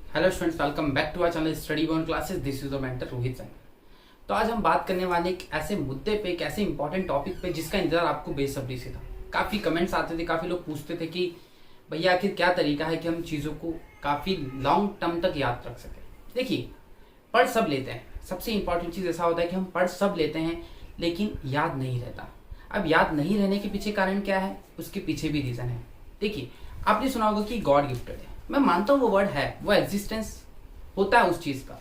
Hello students, welcome back to our channel study born classes. This is the mentor Rohit Saini. तो आज हम बात करने वाले एक ऐसे मुद्दे पे, एक ऐसे इंपॉर्टेंट टॉपिक पे जिसका इंतजार आपको बेसब्री से था। काफ़ी कमेंट्स आते थे, काफ़ी लोग पूछते थे कि भैया आखिर क्या तरीका है कि हम चीज़ों को काफ़ी लॉन्ग टर्म तक याद रख सकें। देखिए, पढ़ सब लेते हैं, सबसे इंपॉर्टेंट चीज़ ऐसा होता है कि हम पढ़ सब लेते हैं लेकिन याद नहीं रहता। अब याद नहीं रहने के पीछे कारण क्या है, उसके पीछे भी रीज़न है। देखिए, आपने सुना होगा कि गॉड गिफ्टेड है। मैं मानता हूँ वो वर्ड है, वो एग्जिस्टेंस होता है उस चीज़ का,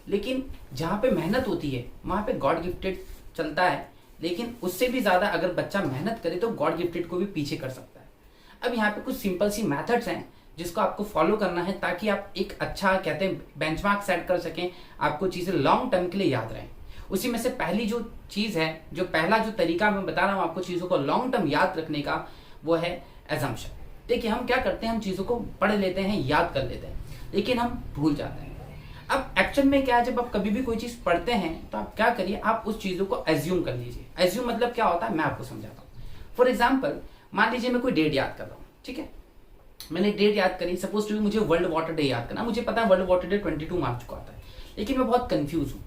लेकिन जहाँ पे मेहनत होती है वहाँ पे गॉड गिफ्टेड चलता है। लेकिन उससे भी ज़्यादा अगर बच्चा मेहनत करे तो गॉड गिफ्टेड को भी पीछे कर सकता है। अब यहाँ पे कुछ सिंपल सी मेथड्स हैं जिसको आपको फॉलो करना है ताकि आप एक अच्छा कहते हैं बेंचमार्क सेट कर सकें, आपको चीज़ें लॉन्ग टर्म के लिए याद रहें। उसी में से पहली जो चीज़ है, जो पहला जो तरीका मैं बता रहा हूँ आपको चीज़ों को लॉन्ग टर्म याद रखने का, वो है एजम्पशन। देखिए, हम क्या करते हैं, हम चीज़ों को पढ़ लेते हैं, याद कर लेते हैं, लेकिन हम भूल जाते हैं। अब एक्चुअल में क्या है, जब आप कभी भी कोई चीज़ पढ़ते हैं तो आप क्या करिए, आप उस चीज़ों को एज्यूम कर लीजिए। एज्यूम मतलब क्या होता है, मैं आपको समझाता हूँ। फॉर एग्जाम्पल, मान लीजिए मैं कोई डेट याद कर रहा हूँ, ठीक है। मैंने डेट याद करी, सपोज टू भी मुझे वर्ल्ड वाटर डे याद करना। मुझे पता है वर्ल्ड वाटर डे 22 मार्च को आता है, लेकिन मैं बहुत कंफ्यूज हूँ।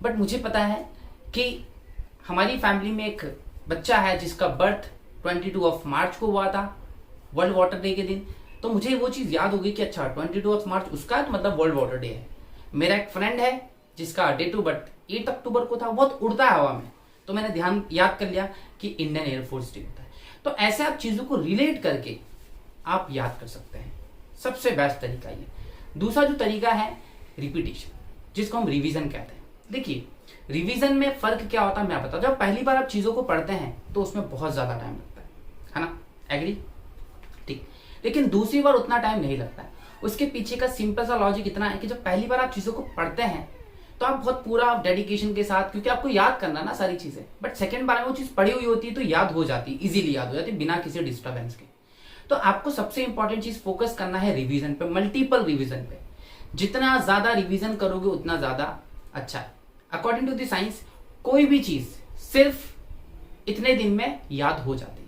बट मुझे पता है कि हमारी फैमिली में एक बच्चा है जिसका बर्थ 22 ऑफ मार्च को हुआ था, वर्ल्ड वाटर डे के दिन। तो मुझे वो चीज़ याद होगी कि अच्छा 22 ऑफ मार्च उसका है, तो मतलब वर्ल्ड वाटर डे है। मेरा एक फ्रेंड है जिसका डेट ऑफ बर्थ 8 अक्टूबर को था, बहुत उड़ता है हवा में, तो मैंने ध्यान याद कर लिया कि इंडियन एयरफोर्स डे होता है। तो ऐसे आप चीज़ों को रिलेट करके आप याद कर सकते हैं, सबसे बेस्ट तरीका ये। दूसरा जो तरीका है रिपीटिशन, जिसको हम रिवीजन कहते हैं। देखिए, रिवीजन में फर्क क्या होता है मैं बताऊं। जब पहली बार आप चीज़ों को पढ़ते हैं तो उसमें बहुत ज़्यादा टाइम लगता है ना, एग्री, ठीक। लेकिन दूसरी बार उतना टाइम नहीं लगता है। उसके पीछे का सिंपल सा लॉजिक इतना है कि जब पहली बार आप चीज़ों को पढ़ते हैं तो आप बहुत पूरा डेडिकेशन के साथ, क्योंकि आपको याद करना ना सारी चीज़ें। बट सेकंड बार में वो चीज़ पढ़ी हुई होती है तो याद हो जाती है, इजीली याद हो जाती है बिना किसी डिस्टर्बेंस के। तो आपको सबसे इंपॉर्टेंट चीज़ फोकस करना है रिवीजन पे, मल्टीपल रिवीजन पे। जितना ज़्यादा रिवीजन करोगे उतना ज़्यादा अच्छा है। अकॉर्डिंग टू द साइंस, कोई भी चीज़ सिर्फ इतने दिन में याद हो जाती है।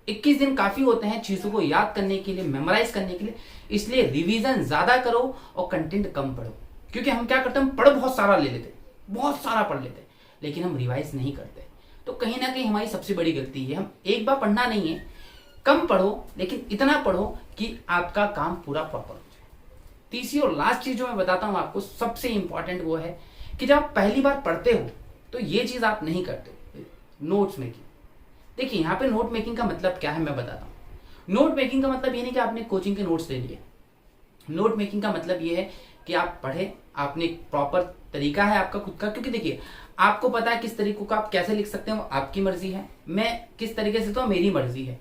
21 दिन काफी होते हैं चीजों को याद करने के लिए, मेमोराइज करने के लिए। इसलिए रिवीजन ज्यादा करो और कंटेंट कम पढ़ो। क्योंकि हम क्या करते हैं, हम पढ़ बहुत सारा ले लेते, बहुत सारा पढ़ लेते, लेकिन हम रिवाइज नहीं करते। तो कहीं ना कहीं हमारी सबसे बड़ी गलती है, हम एक बार पढ़ना नहीं है, कम पढ़ो लेकिन इतना पढ़ो कि आपका काम पूरा प्रॉपर हो जाए। तीसरी और लास्ट चीज जो मैं बताता हूं आपको, सबसे इंपॉर्टेंट वो है कि जब आप पहली बार पढ़ते हो तो ये चीज आप नहीं करते, नोट्स मेकिंग। देखिए, यहाँ पे नोट मेकिंग का मतलब क्या है मैं बताता हूँ। नोट मेकिंग का मतलब ये नहीं कि आपने कोचिंग के नोट्स ले लिए। नोट मेकिंग का मतलब ये है कि आप पढ़े, आपने एक प्रॉपर तरीका है आपका खुद का। क्योंकि देखिए, आपको पता है किस तरीकों का आप कैसे लिख सकते हैं, वो आपकी मर्जी है। मैं किस तरीके से, तो मेरी मर्जी है।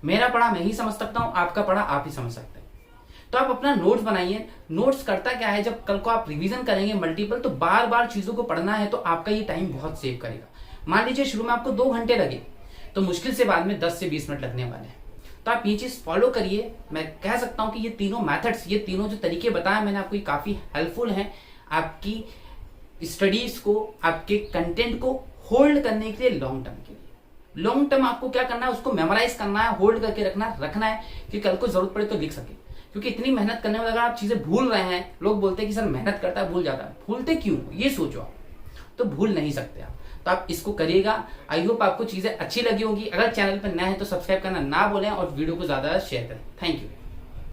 मेरा पढ़ा मैं ही समझ सकता हूँ, आपका पढ़ा आप ही समझ सकते हैं। तो आप अपना नोट्स बनाइए। नोट्स करता क्या है, जब कल को आप रिवीजन करेंगे मल्टीपल, तो बार बार चीजों को पढ़ना है, तो आपका ये टाइम बहुत सेव करेगा। मान लीजिए शुरू में आपको 2 घंटे लगे, तो मुश्किल से बाद में 10 से 20 मिनट लगने वाले हैं। तो आप ये चीज फॉलो करिए। मैं कह सकता हूं कि ये तीनों मेथड्स, ये तीनों जो तरीके बताए मैंने आपको, ये काफी हेल्पफुल हैं आपकी स्टडीज को, आपके कंटेंट को होल्ड करने के लिए, लॉन्ग टर्म के लिए। लॉन्ग टर्म आपको क्या करना है, उसको मेमोराइज करना है, होल्ड करके रखना है कि कल को जरूरत पड़े तो लिख सके। क्योंकि इतनी मेहनत करने में अगर आप चीजें भूल रहे हैं, लोग बोलते हैं कि सर मेहनत करता है भूल जाता है, भूलते क्यों, ये सोचो आप। तो भूल नहीं सकते आप, तो आप इसको करिएगा। आई होप आपको चीजें अच्छी लगी होंगी। अगर चैनल पर नए हैं तो सब्सक्राइब करना ना भूलें और वीडियो को ज्यादा शेयर करें। Thank you.